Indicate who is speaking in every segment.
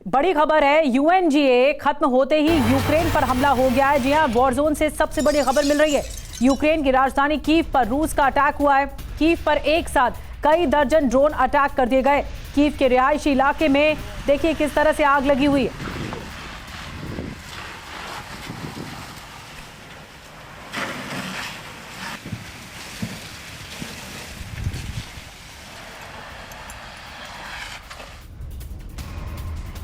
Speaker 1: बड़ी खबर है, यूएनजीए खत्म होते ही यूक्रेन पर हमला हो गया है। जी हां, वॉर जोन से सबसे बड़ी खबर मिल रही है। यूक्रेन की राजधानी कीव पर रूस का अटैक हुआ है। कीव पर एक साथ कई दर्जन ड्रोन अटैक कर दिए गए। कीव के रिहायशी इलाके में देखिए किस तरह से आग लगी हुई है।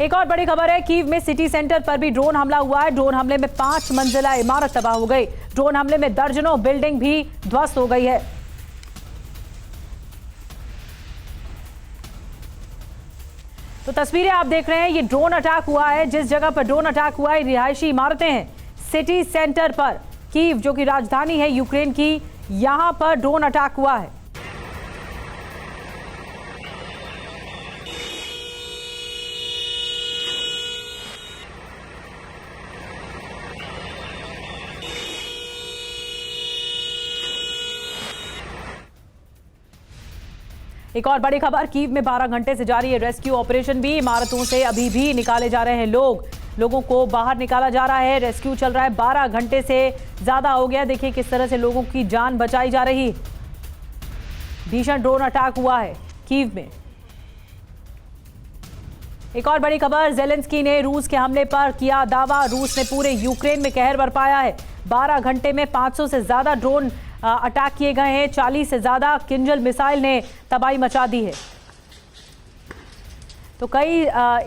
Speaker 1: एक और बड़ी खबर है, कीव में सिटी सेंटर पर भी ड्रोन हमला हुआ है। ड्रोन हमले में 5 मंजिला इमारत तबाह हो गई। ड्रोन हमले में दर्जनों बिल्डिंग भी ध्वस्त हो गई है। तो तस्वीरें आप देख रहे हैं, ये ड्रोन अटैक हुआ है। जिस जगह पर ड्रोन अटैक हुआ है रिहायशी इमारतें हैं सिटी सेंटर पर। कीव जो कि राजधानी है यूक्रेन की, यहां पर ड्रोन अटैक हुआ है। एक और बड़ी खबर, कीव में 12 घंटे से जारी है रेस्क्यू ऑपरेशन भी। इमारतों से अभी भी निकाले जा रहे हैं लोगों को बाहर निकाला जा रहा है। रेस्क्यू चल रहा है, 12 घंटे से ज्यादा हो गया। देखिए किस तरह से लोगों की जान बचाई जा रही। भीषण ड्रोन अटैक हुआ है कीव में। एक और बड़ी खबर, जेलेंस्की ने रूस के हमले पर किया दावा। रूस ने पूरे यूक्रेन में कहर बरपाया है। 12 घंटे में 500 से ज्यादा ड्रोन अटैक किए गए हैं। 40 से ज्यादा किंजल मिसाइल ने तबाही मचा दी है। तो कई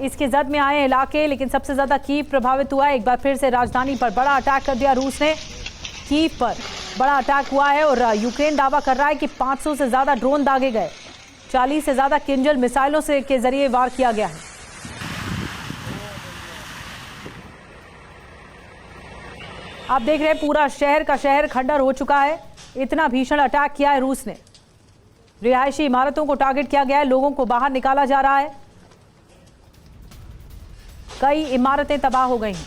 Speaker 1: इसके जद में आए इलाके, लेकिन सबसे ज्यादा कीव प्रभावित हुआ है। एक बार फिर से राजधानी पर बड़ा अटैक कर दिया रूस ने। कीव पर बड़ा अटैक हुआ है और यूक्रेन दावा कर रहा है कि 500 से ज्यादा ड्रोन दागे गए। 40 से ज्यादा किंजल मिसाइलों से के जरिए वार किया गया है। आप देख रहे हैं पूरा शहर का शहर खंडर हो चुका है। इतना भीषण अटैक किया है रूस ने। रिहायशी इमारतों को टारगेट किया गया है, लोगों को बाहर निकाला जा रहा है। कई इमारतें तबाह हो गई हैं।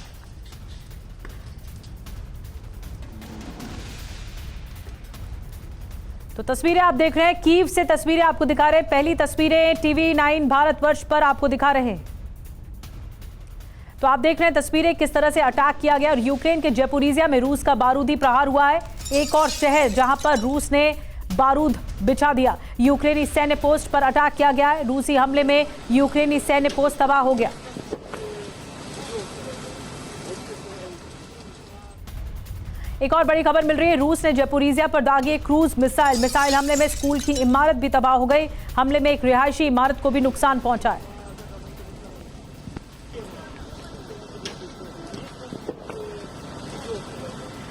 Speaker 1: तो तस्वीरें आप देख रहे हैं, कीव से तस्वीरें आपको दिखा रहे हैं। पहली तस्वीरें TV9 भारतवर्ष पर आपको दिखा रहे हैं। तो आप देख रहे हैं तस्वीरें किस तरह से अटैक किया गया। और यूक्रेन के जपोरिजिया में रूस का बारूदी प्रहार हुआ है। एक और शहर जहां पर रूस ने बारूद बिछा दिया। यूक्रेनी सैन्य पोस्ट पर अटैक किया गया है। रूसी हमले में यूक्रेनी सैन्य पोस्ट तबाह हो गया। एक और बड़ी खबर मिल रही है, रूस ने जपोरिजिया पर दागी क्रूज मिसाइल हमले में स्कूल की इमारत भी तबाह हो गई। हमले में एक रिहायशी इमारत को भी नुकसान पहुंचा है।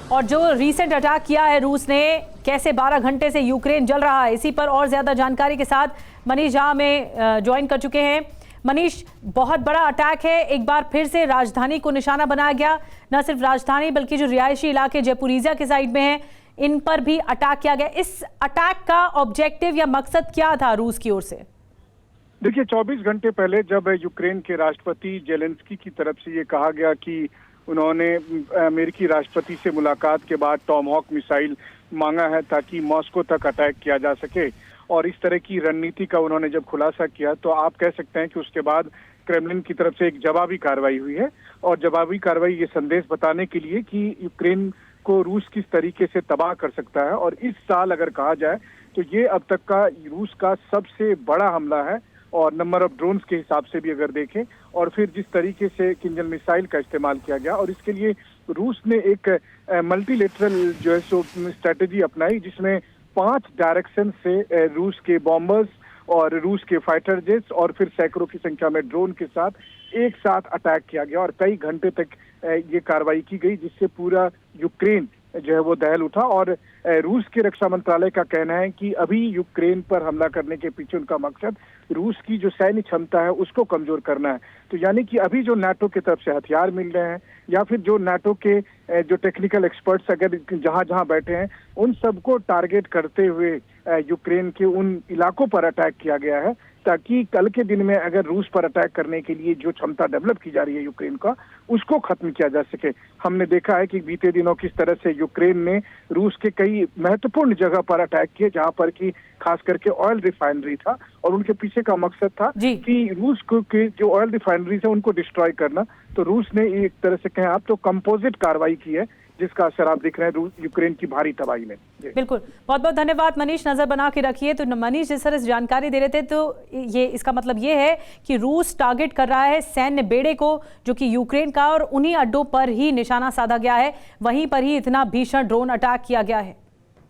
Speaker 1: और जो रिसेंट अटैक किया है रूस ने, कैसे 12 घंटे से यूक्रेन जल रहा है, इसी पर और ज्यादा जानकारी के साथ मनीष झा में ज्वाइन कर चुके हैं। मनीष, बहुत बड़ा अटैक है, एक बार फिर से राजधानी को निशाना बनाया गया। न सिर्फ राजधानी बल्कि जो रिहायशी इलाके जपोरिजिया के साइड में हैं, इन पर भी अटैक किया गया। इस अटैक का ऑब्जेक्टिव या मकसद क्या था रूस की ओर से?
Speaker 2: देखिए, 24 घंटे पहले जब यूक्रेन के राष्ट्रपति जेलेंस्की की तरफ से ये कहा गया कि उन्होंने अमेरिकी राष्ट्रपति से मुलाकात के बाद टॉमहॉक मिसाइल मांगा है ताकि मॉस्को तक अटैक किया जा सके, और इस तरह की रणनीति का उन्होंने जब खुलासा किया, तो आप कह सकते हैं कि उसके बाद क्रेमलिन की तरफ से एक जवाबी कार्रवाई हुई है। और जवाबी कार्रवाई ये संदेश बताने के लिए कि यूक्रेन को रूस किस तरीके से तबाह कर सकता है। और इस साल अगर कहा जाए तो ये अब तक का रूस का सबसे बड़ा हमला है, और नंबर ऑफ ड्रोन्स के हिसाब से भी अगर देखें, और फिर जिस तरीके से किंजल मिसाइल का इस्तेमाल किया गया। और इसके लिए रूस ने एक मल्टीलेटरल जो है सो स्ट्रेटेजी अपनाई, जिसमें 5 डायरेक्शन से रूस के बॉम्बर्स और रूस के फाइटर जेट्स और फिर सैकड़ों की संख्या में ड्रोन के साथ एक साथ अटैक किया गया। और कई घंटे तक ये कार्रवाई की गई, जिससे पूरा यूक्रेन जो है वो दहल उठा। और रूस के रक्षा मंत्रालय का कहना है कि अभी यूक्रेन पर हमला करने के पीछे उनका मकसद रूस की जो सैन्य क्षमता है उसको कमजोर करना है। तो यानी कि अभी जो नाटो की तरफ से हथियार मिल रहे हैं, या फिर जो नाटो के जो टेक्निकल एक्सपर्ट्स अगर जहां जहां बैठे हैं, उन सबको टारगेट करते हुए यूक्रेन के उन इलाकों पर अटैक किया गया है ताकि कल के दिन में अगर रूस पर अटैक करने के लिए जो क्षमता डेवलप की जा रही है यूक्रेन का, उसको खत्म किया जा सके। हमने देखा है कि बीते दिनों किस तरह से यूक्रेन ने रूस के कई महत्वपूर्ण जगह पर अटैक किए, जहां पर कि खास करके ऑयल रिफाइनरी था और उनके पीछे का मकसद था कि रूस को के जो ऑयल रिफाइनरीज है उनको डिस्ट्रॉय करना। तो रूस ने एक तरह से कहें आप तो कंपोजिट कार्रवाई की है, जिसका असर आप देख रहे हैं यूक्रेन की भारी तबाही में।
Speaker 1: बिल्कुल, बहुत बहुत धन्यवाद मनीष, नजर बना के रखिए। तो मनीष जिस तरह से जानकारी दे रहे थे, तो ये इसका मतलब ये है कि रूस टारगेट कर रहा है सैन्य बेड़े को जो कि यूक्रेन का, और उन्हीं अड्डों पर ही निशाना साधा गया है, वहीं पर ही इतना भीषण ड्रोन अटैक किया गया है।